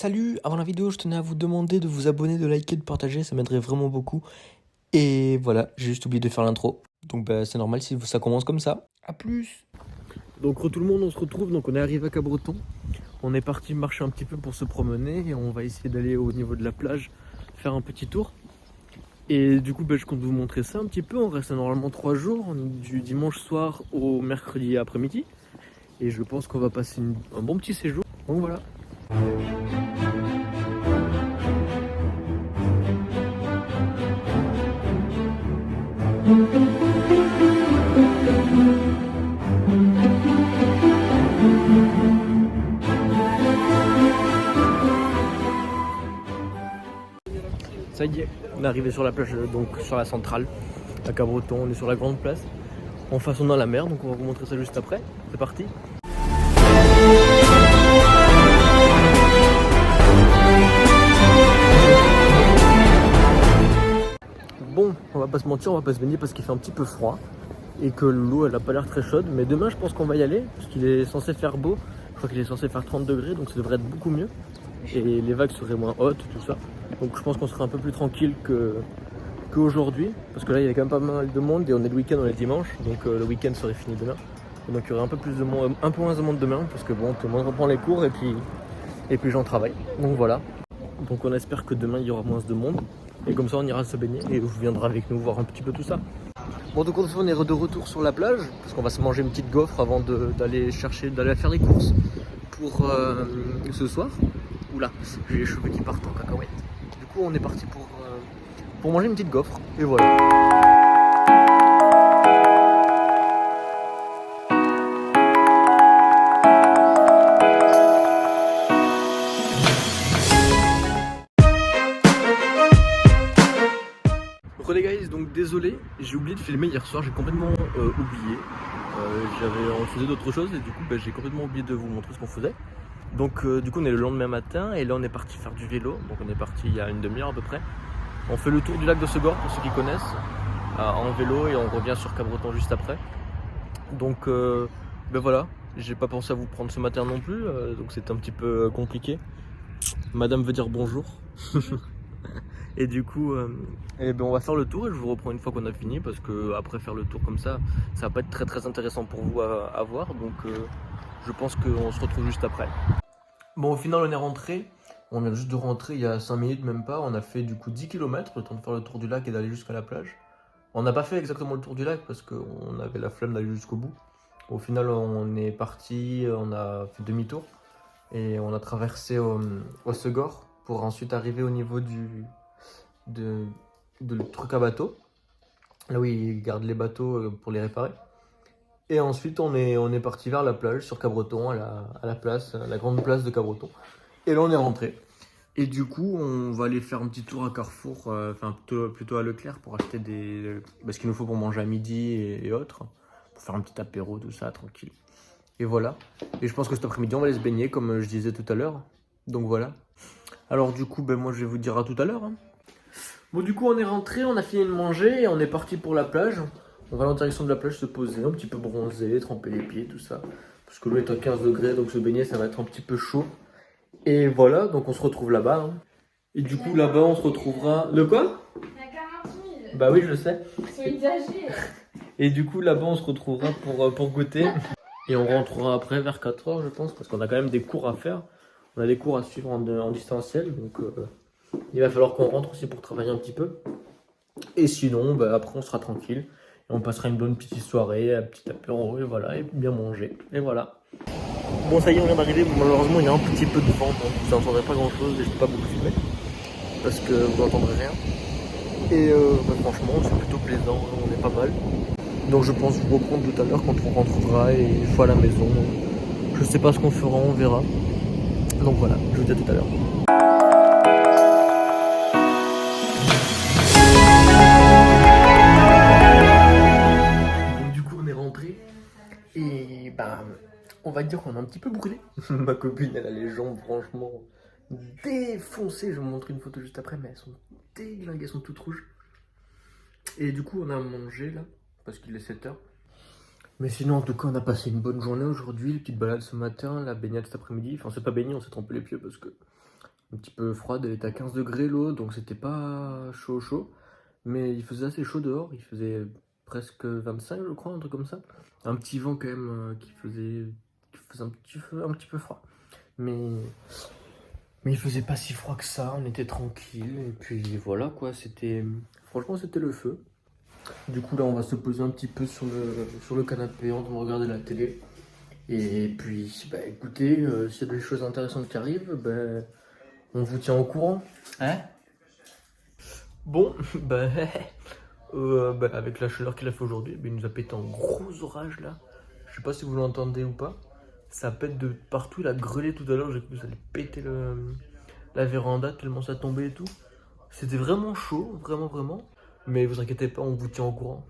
Salut, avant la vidéo, je tenais à vous demander de vous abonner, de liker, de partager, ça m'aiderait vraiment beaucoup. Et voilà, j'ai juste oublié de faire l'intro. Donc bah, c'est normal si ça commence comme ça. A plus. Donc tout le monde, on se retrouve, donc on est arrivé à Cabreton. On est parti marcher un petit peu pour se promener et on va essayer d'aller au niveau de la plage, faire un petit tour. Et du coup, je compte vous montrer ça un petit peu. On reste normalement 3 jours, du dimanche soir au mercredi après-midi. Et je pense qu'on va passer un bon petit séjour. Donc voilà. Ça y est, on est arrivé sur la plage, donc sur la centrale, à Cabreton, on est sur la grande place. En face on a la mer, donc on va vous montrer ça juste après. C'est parti. Bon, on va pas se mentir, on va pas se baigner parce qu'il fait un petit peu froid et que l'eau elle a pas l'air très chaude, mais demain je pense qu'on va y aller parce qu'il est censé faire beau. Je crois qu'il est censé faire 30 degrés, donc ça devrait être beaucoup mieux et les vagues seraient moins hautes, tout ça. Donc je pense qu'on sera un peu plus tranquille qu'aujourd'hui, parce que là il y a quand même pas mal de monde et on est le week-end, on est dimanche, donc le week-end serait fini demain. Et donc il y aurait un peu moins de monde demain, parce que bon, tout le monde reprend les cours et puis les gens travaillent. Donc voilà. Donc on espère que demain il y aura moins de monde. Et comme ça on ira se baigner et vous viendrez avec nous voir un petit peu tout ça. Bon, donc on est de retour sur la plage, parce qu'on va se manger une petite gaufre avant d'aller faire les courses pour ce soir. Oula, j'ai les cheveux qui partent en cacahuète. Du coup on est parti pour manger une petite gaufre, et voilà. Donc les guys, donc désolé, j'ai oublié de filmer hier soir, j'ai complètement oublié. On faisait d'autres choses et du coup j'ai complètement oublié de vous montrer ce qu'on faisait. Donc du coup on est le lendemain matin et là on est parti faire du vélo. Donc on est parti il y a une demi-heure à peu près. On fait le tour du lac de Segor pour ceux qui connaissent, en vélo, et on revient sur Cabreton juste après. Donc voilà, j'ai pas pensé à vous prendre ce matin non plus, donc c'était un petit peu compliqué. Madame veut dire bonjour. Et du coup, on va faire le tour et je vous reprends une fois qu'on a fini, parce que après faire le tour comme ça va pas être très intéressant pour vous à voir. Donc je pense qu'on se retrouve juste après. Bon, au final on est rentré. On vient juste de rentrer il y a 5 minutes, même pas. On a fait du coup 10 km, le temps de faire le tour du lac et d'aller jusqu'à la plage. On n'a pas fait exactement le tour du lac parce qu'on avait la flemme d'aller jusqu'au bout. Au final on est parti, on a fait demi-tour et on a traversé au Segor pour ensuite arriver au niveau de le truc à bateau, là où ils gardent les bateaux pour les réparer. Et ensuite on est parti vers la plage sur Cabreton, à la place, la grande place de Cabreton. Et là on est rentré. Et du coup on va aller faire un petit tour à Carrefour, enfin plutôt à Leclerc, pour acheter ce qu'il nous faut pour manger à midi et autres, pour faire un petit apéro, tout ça, tranquille. Et voilà. Et je pense que cet après-midi on va aller se baigner comme je disais tout à l'heure. Donc voilà. Alors du coup moi je vais vous dire à tout à l'heure. Bon, du coup on est rentré, on a fini de manger et on est parti pour la plage. On va en direction de la plage se poser, un petit peu bronzer, tremper les pieds, tout ça. Parce que l'eau est à 15 degrés, donc se baigner ça va être un petit peu chaud. Et voilà, donc on se retrouve là-bas. Et du coup là-bas on se retrouvera... De quoi? La 40 000. Bah oui, je sais. C'est exagéré. Et du coup là-bas on se retrouvera pour goûter. Et on rentrera après vers 4h je pense, parce qu'on a quand même des cours à faire. On a des cours à suivre en distanciel, donc il va falloir qu'on rentre aussi pour travailler un petit peu. Et sinon, après on sera tranquille. Et on passera une bonne petite soirée, un petit apéro, et voilà, et bien manger. Et voilà. Bon, ça y est, on vient d'arriver. Malheureusement, il y a un petit peu de vent, donc vous n'entendrez pas grand chose et je peux pas beaucoup filmer. Parce que vous n'entendrez rien. Et franchement, c'est plutôt plaisant, on est pas mal. Donc je pense vous reprendre tout à l'heure quand on rentrera et une fois à la maison. Je sais pas ce qu'on fera, on verra. Donc voilà, je vous dis à tout à l'heure. Donc du coup on est rentré et on va dire qu'on a un petit peu brûlé. Ma copine elle a les jambes franchement défoncées. Je vais vous montrer une photo juste après, mais elles sont déglinguées, elles sont toutes rouges. Et du coup on a mangé là, parce qu'il est 7h. Mais sinon, en tout cas, on a passé une bonne journée aujourd'hui. Petite balade ce matin, la baignade cet après-midi. Enfin, c'est pas baigné, on s'est trempé les pieds parce que un petit peu froide, elle était à 15 degrés l'eau, donc c'était pas chaud. Mais il faisait assez chaud dehors, il faisait presque 25 je crois, un truc comme ça. Un petit vent quand même qui faisait un petit peu froid. Mais il faisait pas si froid que ça, on était tranquille. Et puis voilà quoi, franchement c'était le feu. Du coup là on va se poser un petit peu sur le canapé, on va regarder la télé. Et puis écoutez, s'il y a des choses intéressantes qui arrivent, on vous tient au courant. Hein? Bon, avec la chaleur qu'il a fait aujourd'hui, il nous a pété un gros orage là. Je sais pas si vous l'entendez ou pas. Ça pète de partout, il a grêlé tout à l'heure, j'ai cru que ça allait péter la véranda tellement ça tombait et tout. C'était vraiment chaud, vraiment. Mais vous inquiétez pas, on vous tient au courant.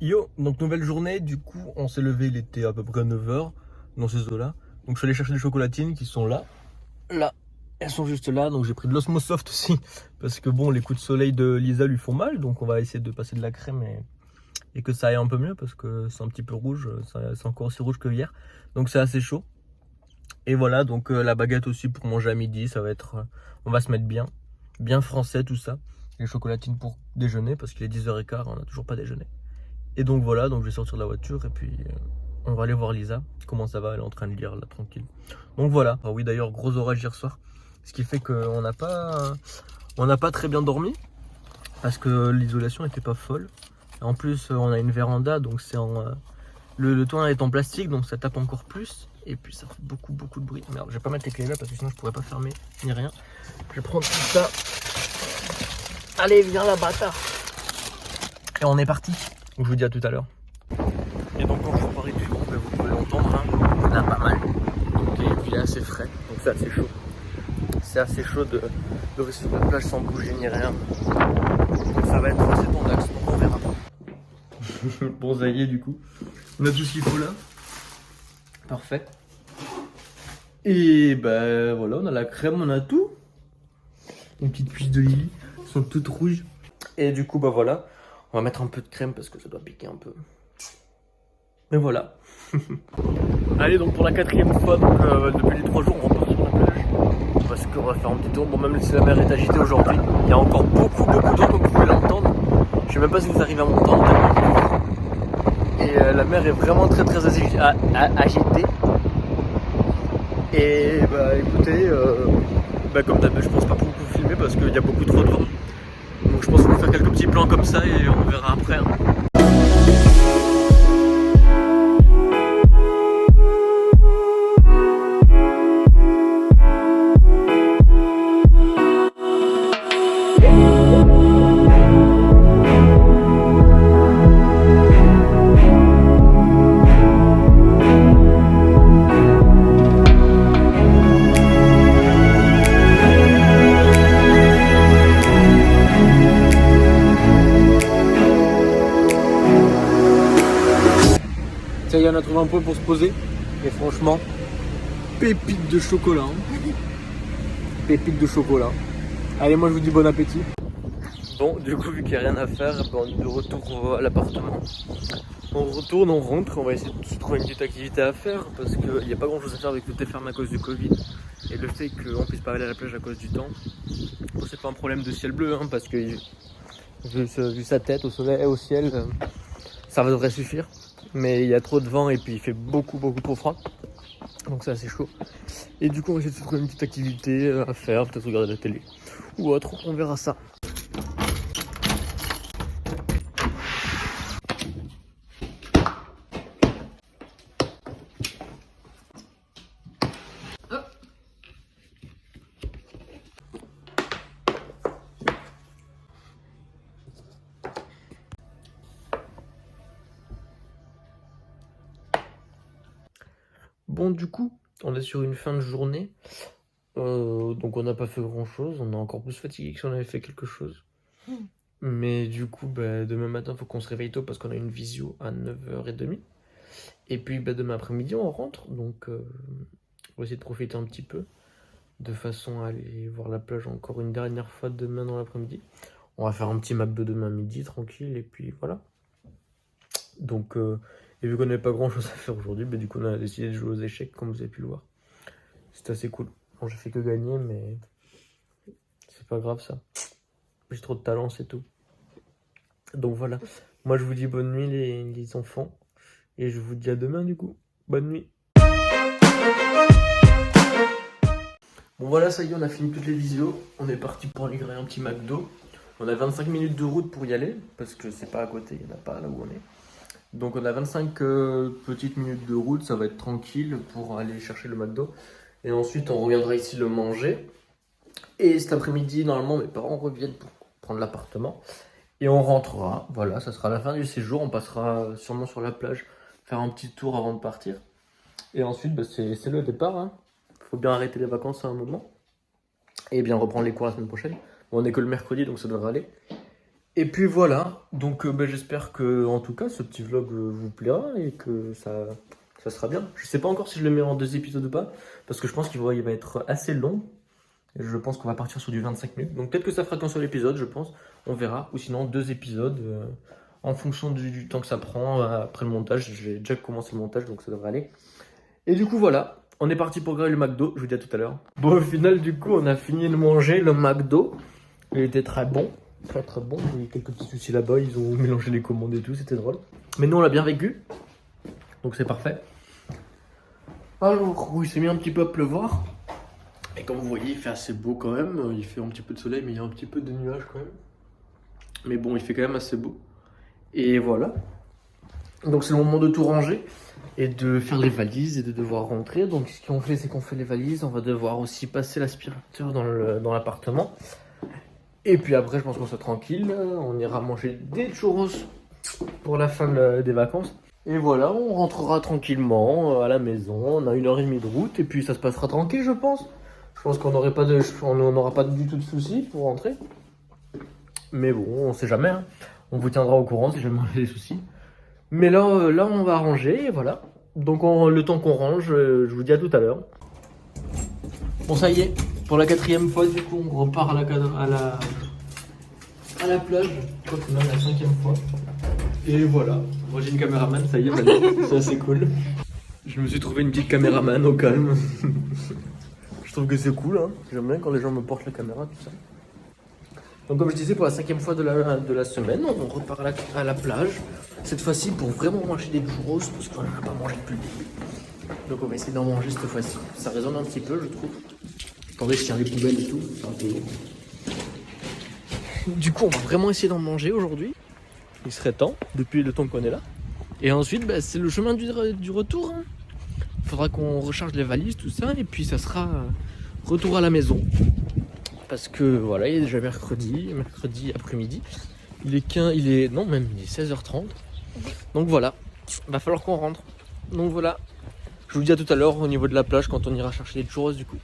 Yo, donc nouvelle journée, du coup on s'est levé, il était à peu près 9h dans ces eaux-là. Donc je suis allé chercher des chocolatines qui sont là. Là, elles sont juste là, donc j'ai pris de l'Osmosoft aussi. Parce que bon, les coups de soleil de Lisa lui font mal, donc on va essayer de passer de la crème et que ça aille un peu mieux parce que c'est un petit peu rouge, c'est encore aussi rouge que hier. Donc c'est assez chaud. Et voilà, donc la baguette aussi pour manger à midi, ça va être, on va se mettre bien français tout ça. Les chocolatines pour déjeuner parce qu'il est 10h15, on n'a toujours pas déjeuné. Et donc voilà, donc je vais sortir de la voiture et puis on va aller voir Lisa. Comment ça va, elle est en train de lire là, tranquille. Donc voilà, ah oui d'ailleurs gros orage hier soir. Ce qui fait qu'on n'a pas très bien dormi. Parce que l'isolation n'était pas folle. En plus on a une véranda, donc le toit est en plastique, donc ça tape encore plus. Et puis ça fait beaucoup de bruit. Merde, je vais pas mettre les clés là parce que sinon je pourrais pas fermer ni rien. Je vais prendre tout ça. Allez, viens là, bâtard. Et on est parti. Donc je vous dis à tout à l'heure. Et donc quand je vous parlais du vent, vous pouvez l'entendre, hein, il y en a pas mal. Donc, et puis il est assez frais, donc c'est assez chaud. C'est assez chaud de rester sur la plage sans bouger ni rien. Donc ça va être assez tendax, donc on verra. Bon ça y est du coup. On a tout ce qu'il faut là. Parfait. Et voilà, on a la crème, on a tout. Les petites puces de Lily sont toutes rouges. Et du coup voilà. On va mettre un peu de crème parce que ça doit piquer un peu. Et voilà. Allez, donc pour la 4e fois, donc, depuis les 3 jours, on repart sur la plage. Parce qu'on va faire un petit tour. Bon, même si la mer est agitée aujourd'hui, il y a encore beaucoup d'eau, comme vous pouvez l'entendre. Je sais même pas si vous arrivez à m'entendre. Et la mer est vraiment très agitée. Et écoutez, comme d'habitude, je pense pas beaucoup filmer parce qu'il y a beaucoup trop de vent. Donc je pense qu'on va faire quelques petits plans comme ça et on verra après. Hein. Ça y est, on a trouvé un point pour se poser. Et franchement, pépite de chocolat. Hein. Pépite de chocolat. Allez, moi je vous dis bon appétit. Bon, du coup, vu qu'il n'y a rien à faire, on est de retour à l'appartement. On retourne, on rentre, on va essayer de se trouver une petite activité à faire parce qu'il n'y a pas grand chose à faire avec tout est fermé à cause du Covid. Et le fait qu'on puisse pas aller à la plage à cause du temps, bon, c'est pas un problème de ciel bleu, hein, parce que vu sa tête au soleil et au ciel, ça devrait suffire. Mais il y a trop de vent et puis il fait beaucoup trop froid. Donc c'est assez chaud. Et du coup on va essayer de se trouver une petite activité à faire, peut-être regarder la télé ou autre, on verra ça. Bon, du coup, on est sur une fin de journée. Donc on n'a pas fait grand chose. On est encore plus fatigué que si on avait fait quelque chose. Mais du coup, demain matin, il faut qu'on se réveille tôt parce qu'on a une visio à 9h30. Et puis demain après-midi, on rentre. Donc on va essayer de profiter un petit peu. De façon à aller voir la plage encore une dernière fois demain dans l'après-midi. On va faire un petit McDo demain midi, tranquille. Et puis voilà. Donc... Et vu qu'on n'avait pas grand chose à faire aujourd'hui, du coup on a décidé de jouer aux échecs comme vous avez pu le voir. C'était assez cool. Bon, j'ai fait que gagner, mais c'est pas grave ça. J'ai trop de talent, c'est tout. Donc voilà. Moi, je vous dis bonne nuit, les enfants. Et je vous dis à demain, du coup. Bonne nuit. Bon, voilà, ça y est, on a fini toutes les visios. On est parti pour aller griller un petit McDo. On a 25 minutes de route pour y aller, parce que c'est pas à côté, il n'y en a pas là où on est. Donc on a 25 petites minutes de route, ça va être tranquille pour aller chercher le McDo. Et ensuite on reviendra ici le manger. Et cet après-midi, normalement mes parents reviennent pour prendre l'appartement. Et on rentrera, voilà, ça sera la fin du séjour. On passera sûrement sur la plage, faire un petit tour avant de partir. Et ensuite bah, c'est le départ, hein. Faut bien arrêter les vacances à un moment. Et bien reprendre les cours la semaine prochaine. Bon, on n'est que le mercredi donc ça devrait aller. Et puis voilà, donc j'espère que en tout cas ce petit vlog vous plaira et que ça sera bien. Je sais pas encore si je le mets en 2 épisodes ou pas, parce que je pense qu'il va être assez long. Et je pense qu'on va partir sur du 25 minutes. Donc peut-être que ça fera qu'un seul épisode, je pense. On verra. Ou sinon 2 épisodes en fonction du temps que ça prend après le montage. J'ai déjà commencé le montage donc ça devrait aller. Et du coup voilà, on est parti pour griller le McDo, je vous dis à tout à l'heure. Bon au final du coup on a fini de manger le McDo. Il était très bon. Très très bon, il y a eu quelques petits soucis là-bas, ils ont mélangé les commandes et tout, c'était drôle. Mais nous on l'a bien vécu, donc c'est parfait. Alors, il s'est mis un petit peu à pleuvoir. Et comme vous voyez, il fait assez beau quand même. Il fait un petit peu de soleil, mais il y a un petit peu de nuages quand même. Mais bon, il fait quand même assez beau. Et voilà. Donc c'est le moment de tout ranger et de faire les valises et de devoir rentrer. Donc ce qu'on fait, c'est qu'on fait les valises. On va devoir aussi passer l'aspirateur dans l'appartement. Et puis après, je pense qu'on sera tranquille. On ira manger des churros pour la fin des vacances. Et voilà, on rentrera tranquillement à la maison. On a 1h30 de route et puis ça se passera tranquille, je pense. Je pense qu'on n'aura pas du tout de soucis pour rentrer. Mais bon, on sait jamais. Hein. On vous tiendra au courant si jamais on a des soucis. Mais là, on va ranger et voilà. Donc le temps qu'on range, je vous dis à tout à l'heure. Bon, ça y est. Pour la 4e fois, du coup, on repart à la plage. Je crois que c'est même la 5e fois. Et voilà. Moi, j'ai une caméraman, ça y est, maintenant. C'est assez cool. Je me suis trouvé une petite caméraman au calme. Je trouve que c'est cool, hein. J'aime bien quand les gens me portent la caméra, tout ça. Donc, comme je disais, pour la 5e fois de la semaine, on repart à la plage. Cette fois-ci, pour vraiment manger des churros, parce qu'on n'a pas mangé depuis le début. Donc, on va essayer d'en manger cette fois-ci. Ça résonne un petit peu, je trouve. Attendez, je tiens les poubelles et tout, c'est un peu lourd. Du coup, on va vraiment essayer d'en manger aujourd'hui. Il serait temps, depuis le temps qu'on est là. Et ensuite, bah, c'est le chemin du retour. Hein. Il faudra qu'on recharge les valises, tout ça, et puis ça sera retour à la maison. Parce que voilà, il est déjà mercredi après-midi. Il est 16h30. Donc voilà, va falloir qu'on rentre. Donc voilà, je vous dis à tout à l'heure au niveau de la plage quand on ira chercher les churros du coup.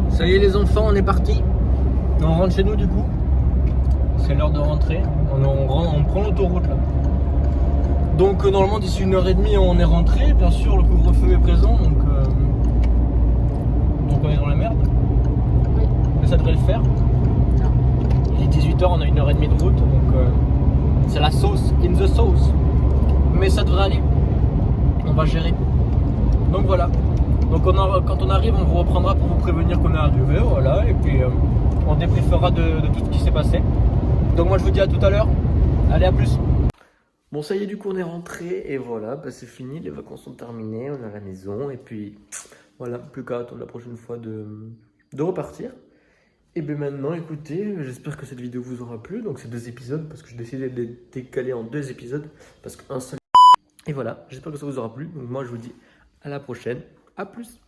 Ça y est les enfants, on est parti. On rentre chez nous du coup. C'est l'heure de rentrer. On prend l'autoroute là. Donc normalement d'ici 1h30 on est rentré. Bien sûr le couvre-feu est présent donc on est dans la merde. Oui. Mais ça devrait le faire. Non. Il est 18h, on a 1h30 de route donc c'est la sauce, in the sauce. Mais ça devrait aller. On va gérer. Donc voilà. Donc quand on arrive, on vous reprendra pour vous prévenir qu'on est arrivé, voilà, et puis on débriefera de tout ce qui s'est passé. Donc moi je vous dis à tout à l'heure. Allez, à plus. Bon ça y est, du coup on est rentré et voilà, bah, c'est fini, les vacances sont terminées, on est à la maison et puis voilà, plus qu'à attendre la prochaine fois de repartir. Et bien maintenant écoutez, j'espère que cette vidéo vous aura plu, donc c'est 2 épisodes parce que j'ai décidé de les décaler en 2 épisodes parce qu'un seul. Et voilà, j'espère que ça vous aura plu, donc moi je vous dis à la prochaine, à plus.